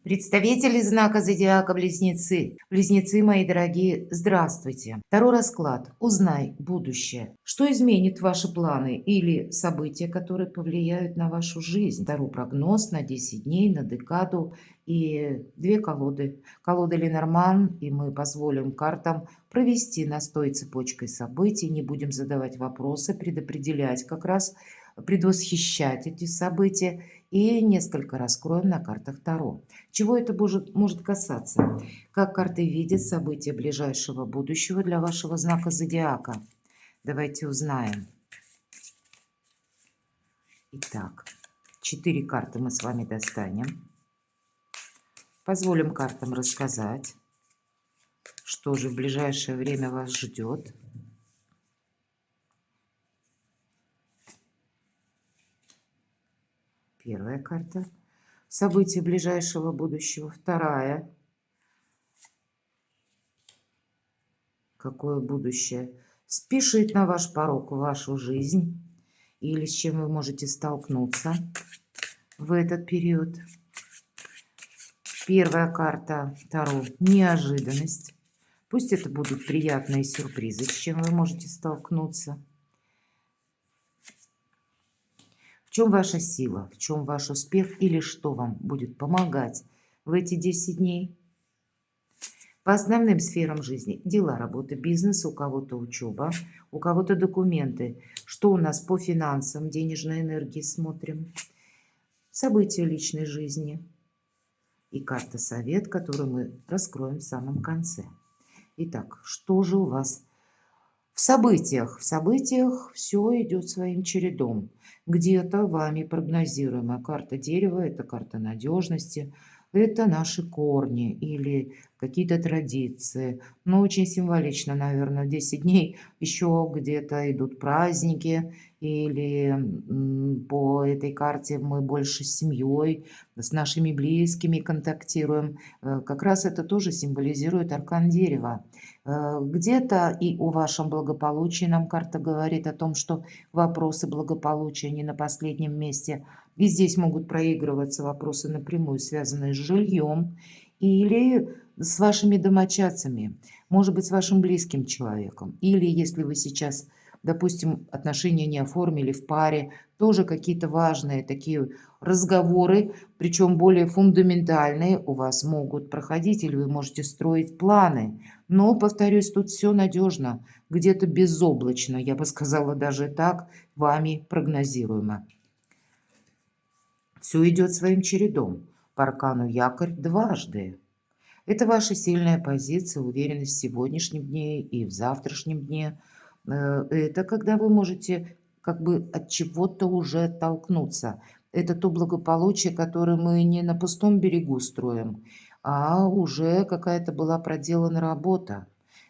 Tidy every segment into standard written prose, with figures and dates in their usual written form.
Представители знака зодиака Близнецы. Близнецы, мои дорогие, здравствуйте. Второй расклад. Узнай будущее. Что изменит ваши планы или события, которые повлияют на вашу жизнь? Второй прогноз на 10 дней, на декаду и две колоды. Колода Ленорман, и мы позволим картам провести настой цепочкой событий, не будем задавать вопросы, предопределять как раз, предвосхищать эти события и несколько раскроем на картах Таро. Чего это может касаться? Как карты видят события ближайшего будущего для вашего знака зодиака? Давайте узнаем. Итак, 4 карты мы с вами достанем. Позволим картам рассказать, что же в ближайшее время вас ждет. Первая карта. События ближайшего будущего. Вторая. Какое будущее спешит на ваш порог, в вашу жизнь, или с чем вы можете столкнуться в этот период. Первая карта Таро. Неожиданность. Пусть это будут приятные сюрпризы, с чем вы можете столкнуться. В чем ваша сила, в чем ваш успех или что вам будет помогать в эти 10 дней. По основным сферам жизни. Дела, работа, бизнес, у кого-то учеба, у кого-то документы. Что у нас по финансам, денежной энергии смотрим. События личной жизни. И карта совет, которую мы раскроем в самом конце. Итак, что же у вас в событиях? В событиях все идет своим чередом. Где-то вами прогнозируемая карта дерева, это карта надежности, это наши корни или какие-то традиции. Но очень символично, наверное, 10 дней еще где-то идут праздники. Или по этой карте мы больше с семьей, с нашими близкими контактируем. Как раз это тоже символизирует аркан дерева. Где-то и о вашем благополучии нам карта говорит о том, что вопросы благополучия не на последнем месте. И здесь могут проигрываться вопросы напрямую, связанные с жильем или с вашими домочадцами, может быть, с вашим близким человеком. Или если вы сейчас, допустим, отношения не оформили в паре, тоже какие-то важные такие разговоры, причем более фундаментальные, у вас могут проходить, или вы можете строить планы. Но, повторюсь, тут все надежно, где-то безоблачно, я бы сказала даже так, вами прогнозируемо. Все идет своим чередом. По аркану якорь дважды. Это ваша сильная позиция, уверенность в сегодняшнем дне и в завтрашнем дне. Это когда вы можете как бы от чего-то уже оттолкнуться. Это то благополучие, которое мы не на пустом берегу строим, а уже какая-то была проделана работа.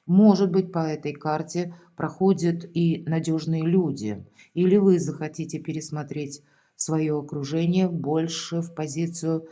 Может быть, по этой карте проходят и надежные люди, или вы захотите пересмотреть свое окружение больше в позицию,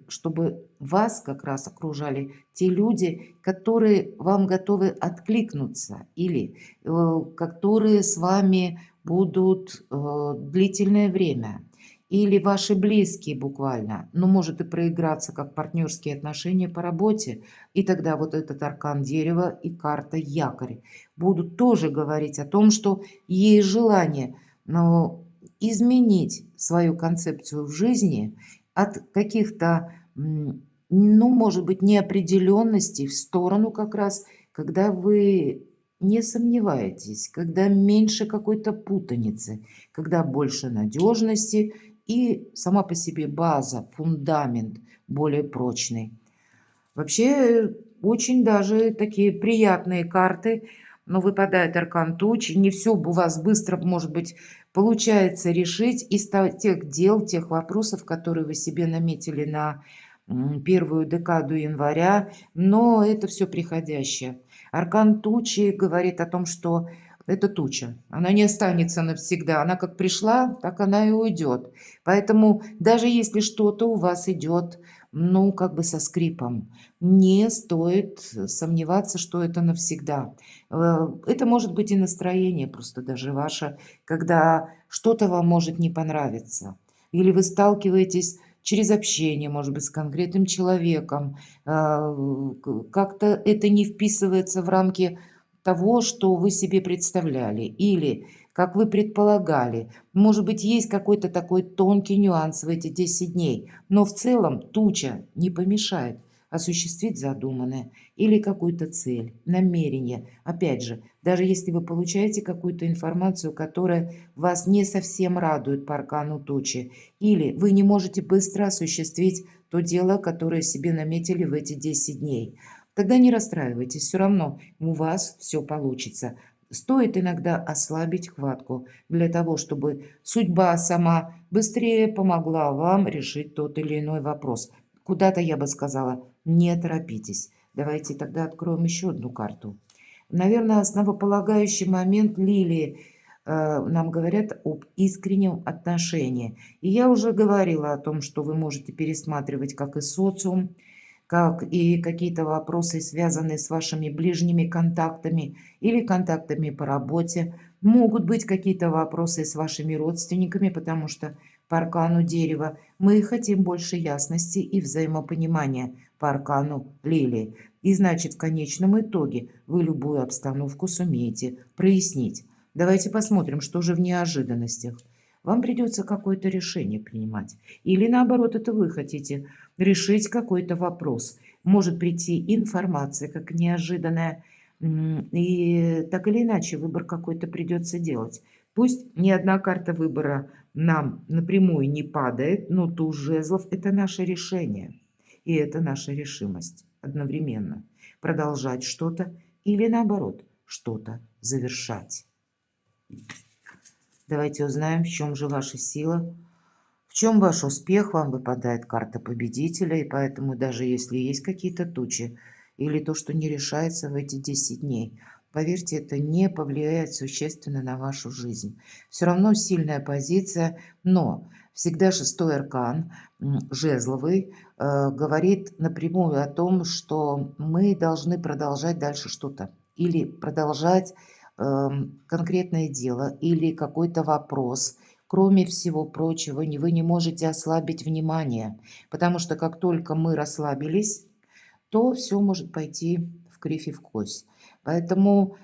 чтобы вас как раз окружали те люди, которые вам готовы откликнуться или которые с вами будут длительное время. Или ваши близкие буквально, но может и проиграться как партнерские отношения по работе. И тогда вот этот аркан дерева и карта якорь будут тоже говорить о том, что есть желание, но изменить свою концепцию в жизни от каких-то, ну, может быть, неопределенностей в сторону как раз, когда вы не сомневаетесь, когда меньше какой-то путаницы, когда больше надежности и сама по себе база, фундамент более прочный. Вообще, очень даже такие приятные карты, но выпадает аркан тучи. Не все у вас быстро, может быть, получается решить из тех дел, тех вопросов, которые вы себе наметили на первую декаду января, но это все приходящее. Аркан тучи говорит о том, что это туча, она не останется навсегда, она как пришла, так она и уйдет. Поэтому даже если что-то у вас идет, ну, как бы со скрипом, не стоит сомневаться, что это навсегда. Это может быть и настроение просто даже ваше, когда что-то вам может не понравиться. Или вы сталкиваетесь через общение, может быть, с конкретным человеком. Как-то это не вписывается в рамки того, что вы себе представляли или как вы предполагали. Может быть, есть какой-то такой тонкий нюанс в эти 10 дней, но в целом туча не помешает осуществить задуманное или какую-то цель, намерение. Опять же, даже если вы получаете какую-то информацию, которая вас не совсем радует по аркану тучи, или вы не можете быстро осуществить то дело, которое себе наметили в эти 10 дней, тогда не расстраивайтесь, все равно у вас все получится. Стоит иногда ослабить хватку для того, чтобы судьба сама быстрее помогла вам решить тот или иной вопрос. Куда-то, я бы сказала, не торопитесь. Давайте тогда откроем еще одну карту. Наверное, основополагающий момент Лилии нам говорят об искреннем отношении. И я уже говорила о том, что вы можете пересматривать как и социум, как и какие-то вопросы, связанные с вашими ближними контактами или контактами по работе. Могут быть какие-то вопросы с вашими родственниками, потому что по аркану дерева мы хотим больше ясности и взаимопонимания по аркану лилии. И значит, в конечном итоге вы любую обстановку сумеете прояснить. Давайте посмотрим, что же в неожиданностях. Вам придется какое-то решение принимать. Или наоборот, это вы хотите решить какой-то вопрос. Может прийти информация как неожиданная, и так или иначе выбор какой-то придется делать. Пусть ни одна карта выбора нам напрямую не падает, но туз жезлов – это наше решение. И это наша решимость одновременно. Продолжать что-то или наоборот, что-то завершать. Давайте узнаем, в чем же ваша сила. В чем ваш успех? Вам выпадает карта победителя, и поэтому даже если есть какие-то тучи или то, что не решается в эти 10 дней, поверьте, это не повлияет существенно на вашу жизнь. Все равно сильная позиция, но всегда шестой аркан, жезловый, говорит напрямую о том, что мы должны продолжать дальше что-то или продолжать конкретное дело или какой-то вопрос. Кроме всего прочего, вы не можете ослабить внимание, потому что как только мы расслабились, то все может пойти в кривь и в кость. Поэтому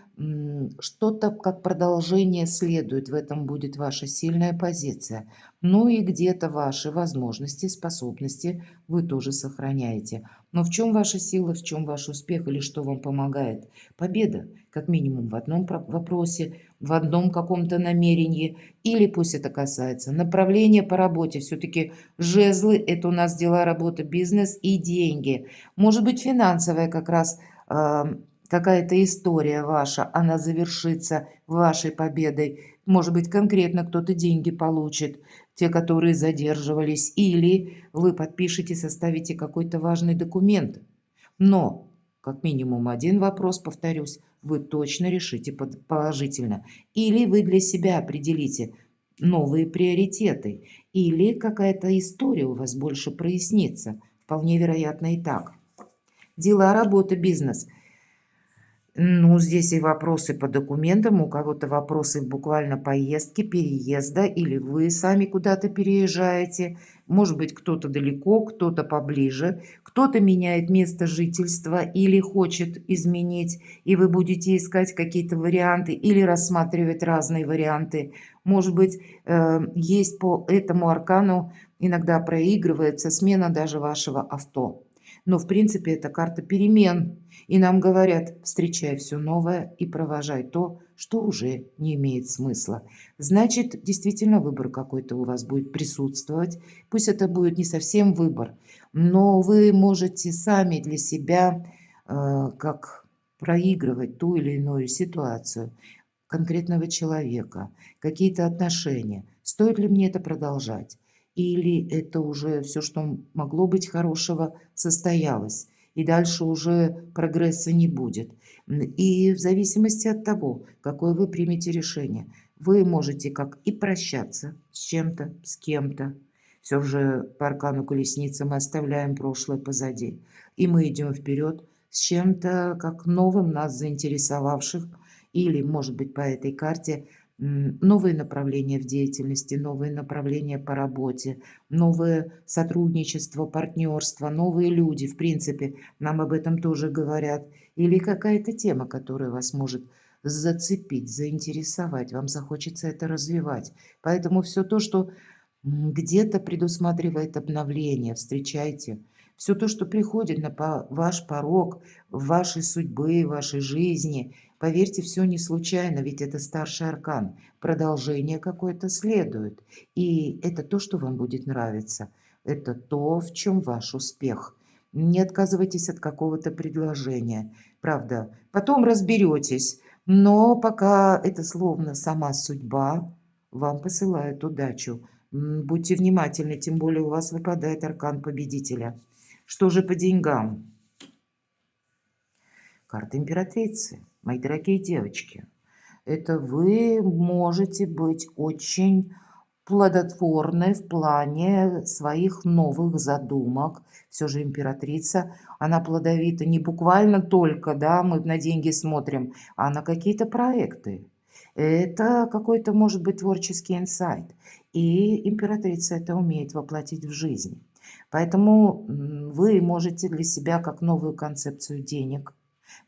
что-то как продолжение следует, в этом будет ваша сильная позиция. Ну и где-то ваши возможности, способности вы тоже сохраняете. Но в чем ваша сила, в чем ваш успех или что вам помогает? Победа, как минимум в одном вопросе, в одном каком-то намерении, или пусть это касается направления по работе. Все-таки жезлы – это у нас дела, работа, бизнес и деньги. Может быть, финансовая как раз какая-то история ваша, она завершится вашей победой. Может быть, конкретно кто-то деньги получит, те, которые задерживались, или вы подпишете, составите какой-то важный документ. Но, как минимум, один вопрос, повторюсь, вы точно решите положительно. Или вы для себя определите новые приоритеты, или какая-то история у вас больше прояснится. Вполне вероятно и так. Дела, работа, бизнес. Ну, здесь и вопросы по документам, у кого-то вопросы буквально поездки, переезда, или вы сами куда-то переезжаете. Может быть, кто-то далеко, кто-то поближе, кто-то меняет место жительства или хочет изменить, и вы будете искать какие-то варианты или рассматривать разные варианты. Может быть, есть по этому аркану иногда проигрывается смена даже вашего авто. Но, в принципе, это карта перемен. И нам говорят, встречай все новое и провожай то, что уже не имеет смысла. Значит, действительно выбор какой-то у вас будет присутствовать. Пусть это будет не совсем выбор, но вы можете сами для себя как проигрывать ту или иную ситуацию конкретного человека, какие-то отношения. Стоит ли мне это продолжать? Или это уже все, что могло быть хорошего, состоялось, и дальше уже прогресса не будет. И в зависимости от того, какое вы примете решение, вы можете как и прощаться с чем-то, с кем-то. Все же по аркану колесницы мы оставляем прошлое позади, и мы идем вперед с чем-то как новым нас заинтересовавших, или, может быть, по этой карте новые направления в деятельности, новые направления по работе, новое сотрудничество, партнерство, новые люди, в принципе, нам об этом тоже говорят. Или какая-то тема, которая вас может зацепить, заинтересовать, вам захочется это развивать. Поэтому все то, что где-то предусматривает обновление, встречайте. Все то, что приходит на ваш порог, в вашей судьбы, в вашей жизни, поверьте, все не случайно, ведь это старший аркан. Продолжение какое-то следует. И это то, что вам будет нравиться. Это то, в чем ваш успех. Не отказывайтесь от какого-то предложения. Правда, потом разберетесь. Но пока это словно сама судьба вам посылает удачу. Будьте внимательны, тем более у вас выпадает аркан победителя. Что же по деньгам? Карта императрицы. Мои дорогие девочки, это вы можете быть очень плодотворной в плане своих новых задумок. Все же императрица, она плодовита не буквально только, да, мы на деньги смотрим, а на какие-то проекты. Это какой-то, может быть, творческий инсайт. И императрица это умеет воплотить в жизнь. Поэтому вы можете для себя как новую концепцию денег,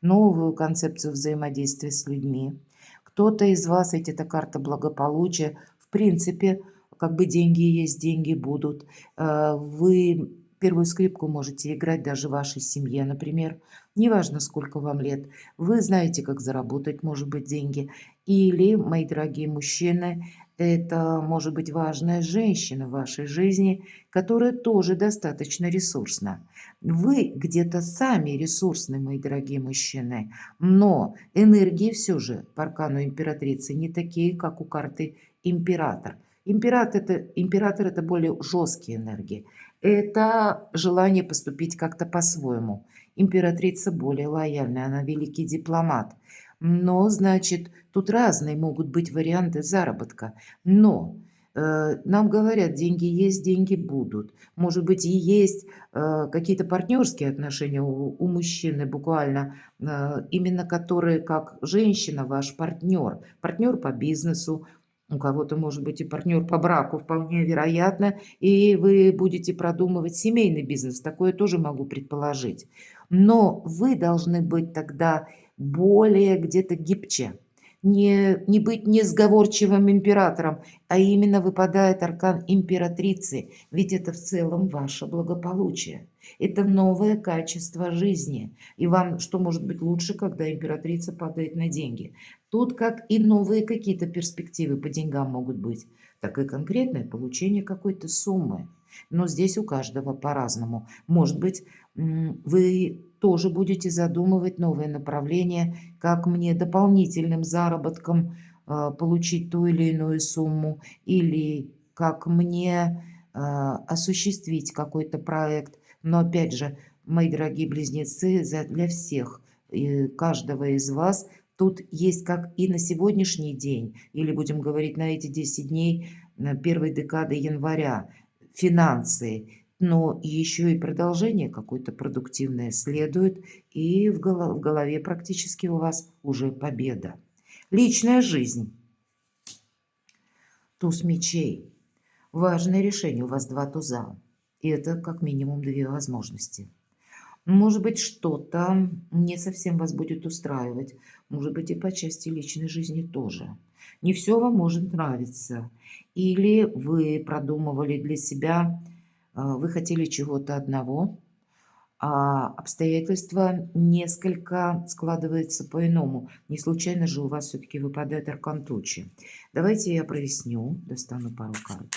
новую концепцию взаимодействия с людьми. Кто-то из вас, ведь это карта благополучия, в принципе, как бы деньги есть, деньги будут. Вы первую скрипку можете играть даже в вашей семье, например. Неважно, сколько вам лет. Вы знаете, как заработать, может быть, деньги. Или, мои дорогие мужчины, это может быть важная женщина в вашей жизни, которая тоже достаточно ресурсна. Вы где-то сами ресурсны, мои дорогие мужчины, но энергии все же по аркану императрицы не такие, как у карты император. Император это более жесткие энергии. Это желание поступить как-то по-своему. Императрица более лояльная, она великий дипломат. Но, значит, тут разные могут быть варианты заработка. Но нам говорят, деньги есть, деньги будут. Может быть, и есть какие-то партнерские отношения у мужчины буквально, именно которые как женщина, ваш партнер, партнер по бизнесу, у кого-то может быть и партнер по браку, вполне вероятно, и вы будете продумывать семейный бизнес, такое тоже могу предположить. Но вы должны быть тогда более где-то гибче, не быть несговорчивым императором, а именно выпадает аркан императрицы, ведь это в целом ваше благополучие. Это новое качество жизни. И вам что может быть лучше, когда императрица падает на деньги? Тут как и новые какие-то перспективы по деньгам могут быть, так и конкретное получение какой-то суммы. Но здесь у каждого по-разному. Может быть, вы тоже будете задумывать новые направления, как мне дополнительным заработком получить ту или иную сумму, или как мне осуществить какой-то проект. Но опять же, мои дорогие близнецы, для всех, каждого из вас тут есть как и на сегодняшний день, или будем говорить на эти 10 дней первой декады января, финансы, но еще и продолжение какое-то продуктивное следует, и в голове практически у вас уже победа. Личная жизнь. Туз мечей. Важное решение, у вас 2 туза. И это как минимум 2 возможности. Может быть, что-то не совсем вас будет устраивать. Может быть, и по части личной жизни тоже. Не все вам может нравиться. Или вы продумывали для себя, вы хотели чего-то одного, а обстоятельства несколько складываются по-иному. Не случайно же у вас все-таки выпадает аркан тучи. Давайте я проясню. Достану пару карт.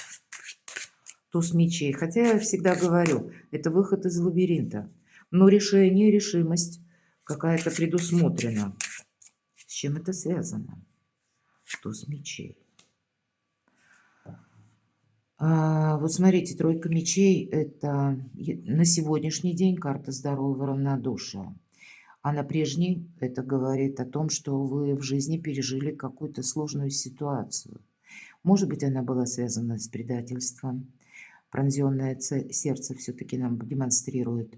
Туз мечей. Хотя я всегда говорю, это выход из лабиринта. Но решение, решимость какая-то предусмотрена. С чем это связано? Туз мечей. Вот смотрите, тройка мечей – это на сегодняшний день карта здорового равнодушия. А на прежний это говорит о том, что вы в жизни пережили какую-то сложную ситуацию. Может быть, она была связана с предательством. Пронзенное сердце все-таки нам демонстрирует.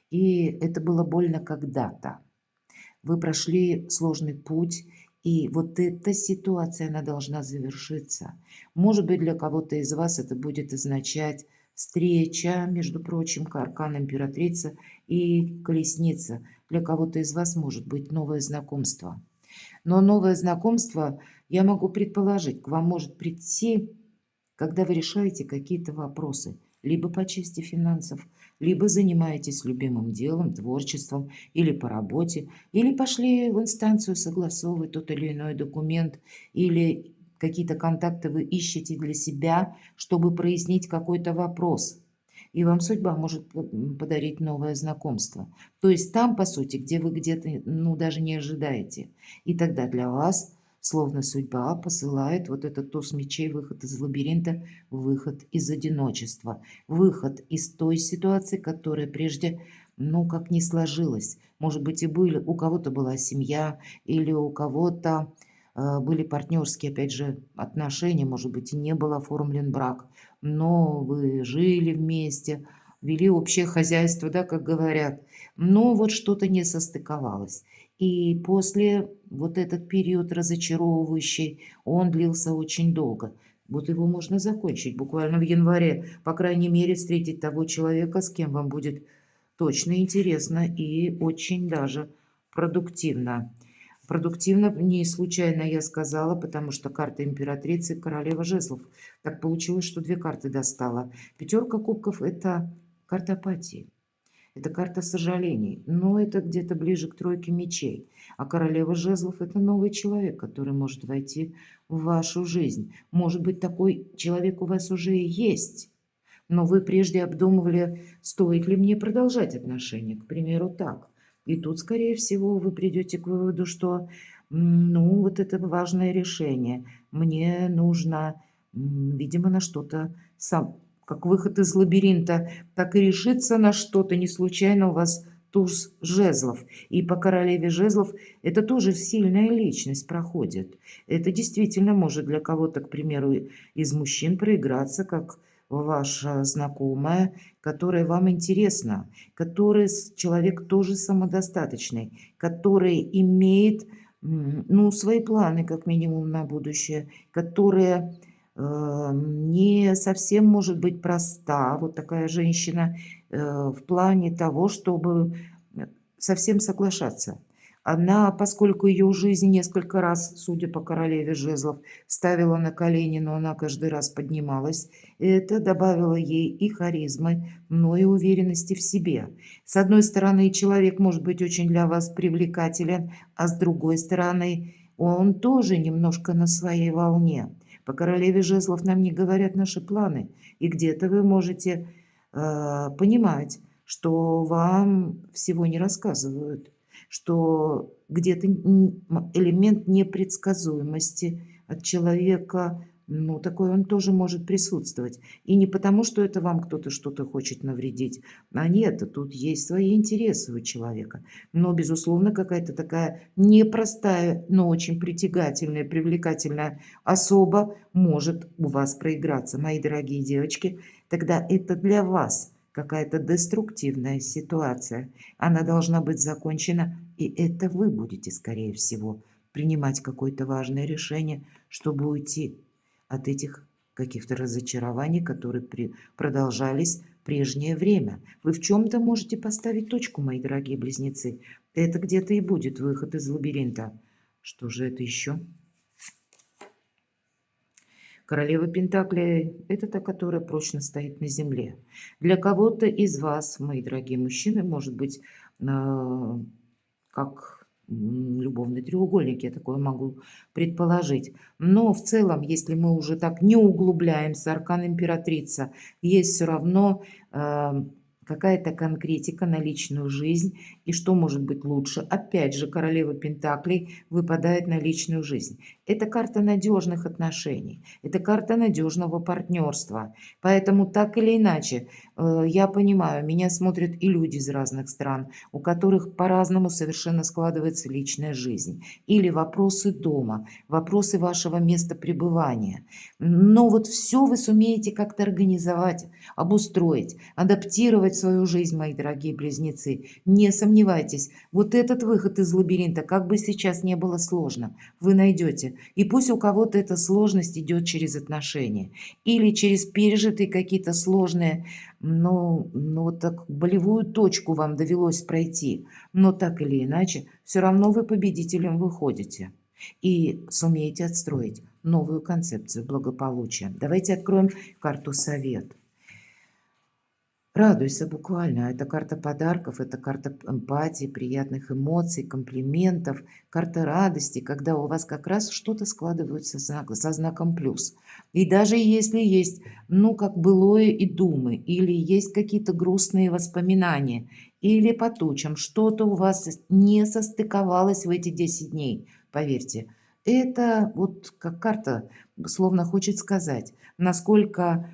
И это было больно когда-то. Вы прошли сложный путь, И вот эта ситуация, она должна завершиться. Может быть, для кого-то из вас это будет означать встреча, между прочим, аркан императрица и колесница. Для кого-то из вас может быть новое знакомство. Но новое знакомство, я могу предположить, к вам может прийти, когда вы решаете какие-то вопросы, либо по части финансов, либо занимаетесь любимым делом, творчеством, или по работе, или пошли в инстанцию согласовывать тот или иной документ, или какие-то контакты вы ищете для себя, чтобы прояснить какой-то вопрос. И вам судьба может подарить новое знакомство. То есть там, по сути, где вы где-то, ну, даже не ожидаете. И тогда для вас словно судьба посылает вот этот туз мечей, выход из лабиринта, выход из одиночества, выход из той ситуации, которая прежде, ну, как не сложилась. Может быть, и были, у кого-то была семья, или у кого-то были партнерские, опять же, отношения, может быть, и не был оформлен брак, но вы жили вместе, вели общее хозяйство, да, как говорят, но вот что-то не состыковалось. И после вот этот период разочаровывающий, он длился очень долго. Вот его можно закончить буквально в январе. По крайней мере, встретить того человека, с кем вам будет точно интересно и очень даже продуктивно. Продуктивно не случайно я сказала, потому что карта императрицы, королева жезлов. Так получилось, что две карты достала. Пятерка кубков – это карта апатии. Это карта сожалений, но это где-то ближе к тройке мечей. А королева жезлов – это новый человек, который может войти в вашу жизнь. Может быть, такой человек у вас уже и есть, но вы прежде обдумывали, стоит ли мне продолжать отношения, к примеру, так. И тут, скорее всего, вы придете к выводу, что, ну, вот это важное решение. Мне нужно, видимо, на что-то сам, как выход из лабиринта, так и решиться на что-то. Не случайно у вас туз жезлов. И по королеве жезлов это тоже сильная личность проходит. Это действительно может для кого-то, к примеру, из мужчин проиграться, как ваша знакомая, которая вам интересна, который человек тоже самодостаточный, который имеет, ну, свои планы, как минимум, на будущее, которая не совсем может быть проста, вот такая женщина, в плане того, чтобы совсем соглашаться. Она, поскольку ее жизнь несколько раз, судя по королеве жезлов, ставила на колени, но она каждый раз поднималась, это добавило ей и харизмы, но и уверенности в себе. С одной стороны, человек может быть очень для вас привлекателен, а с другой стороны, он тоже немножко на своей волне. По королеве жезлов нам не говорят наши планы, и где-то вы можете понимать, что вам всего не рассказывают, что где-то элемент непредсказуемости от человека, ну, такой он тоже может присутствовать. И не потому, что это вам кто-то что-то хочет навредить, а нет, тут есть свои интересы у человека. Но, безусловно, какая-то такая непростая, но очень притягательная, привлекательная особа может у вас проиграться, мои дорогие девочки. Тогда это для вас какая-то деструктивная ситуация. Она должна быть закончена, и это вы будете, скорее всего, принимать какое-то важное решение, чтобы уйти от этих каких-то разочарований, которые продолжались прежнее время. Вы в чем-то можете поставить точку, мои дорогие близнецы. Это где-то и будет выход из лабиринта. Что же это еще? Королева Пентаклей – это та, которая прочно стоит на земле. Для кого-то из вас, мои дорогие мужчины, может быть, как любовный треугольник, я такое могу предположить. Но в целом, если мы уже так не углубляемся, аркан императрица, есть все равно какая-то конкретика на личную жизнь. И что может быть лучше? Опять же, королева Пентаклей выпадает на личную жизнь. Это карта надежных отношений, это карта надежного партнерства. Поэтому так или иначе, я понимаю, меня смотрят и люди из разных стран, у которых по-разному совершенно складывается личная жизнь. Или вопросы дома, вопросы вашего места пребывания. Но вот все вы сумеете как-то организовать, обустроить, адаптировать свою жизнь, мои дорогие близнецы. Не сомневайтесь, вот этот выход из лабиринта, как бы сейчас не было сложно, вы найдете. И пусть у кого-то эта сложность идет через отношения или через пережитые какие-то сложные, ну вот так болевую точку вам довелось пройти. Но так или иначе, все равно вы победителем выходите и сумеете отстроить новую концепцию благополучия. Давайте откроем карту «Совет». Радуйся буквально. Это карта подарков, это карта эмпатии, приятных эмоций, комплиментов, карта радости, когда у вас как раз что-то складывается со знаком плюс. И даже если есть, ну, как былое и думы, или есть какие-то грустные воспоминания, или по тучам, что-то у вас не состыковалось в эти 10 дней, поверьте, это вот как карта словно хочет сказать, насколько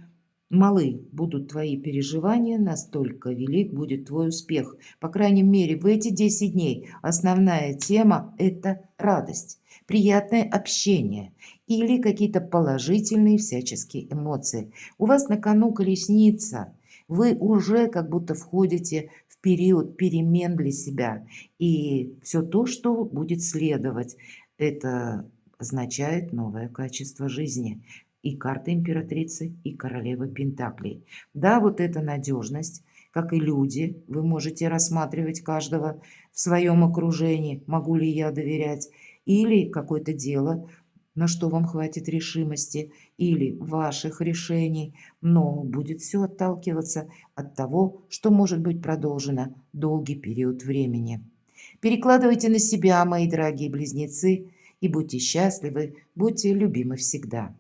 малы будут твои переживания, настолько велик будет твой успех. По крайней мере, в эти 10 дней основная тема – это радость, приятное общение или какие-то положительные всяческие эмоции. У вас на кону колесница. Вы уже как будто входите в период перемен для себя. И все то, что будет следовать, это означает новое качество жизни. И карта императрицы, и королева пентаклей. Да, вот эта надежность, как и люди, вы можете рассматривать каждого в своем окружении, могу ли я доверять, или какое-то дело, на что вам хватит решимости, или ваших решений, но будет все отталкиваться от того, что может быть продолжено долгий период времени. Перекладывайте на себя, мои дорогие близнецы, и будьте счастливы, будьте любимы всегда.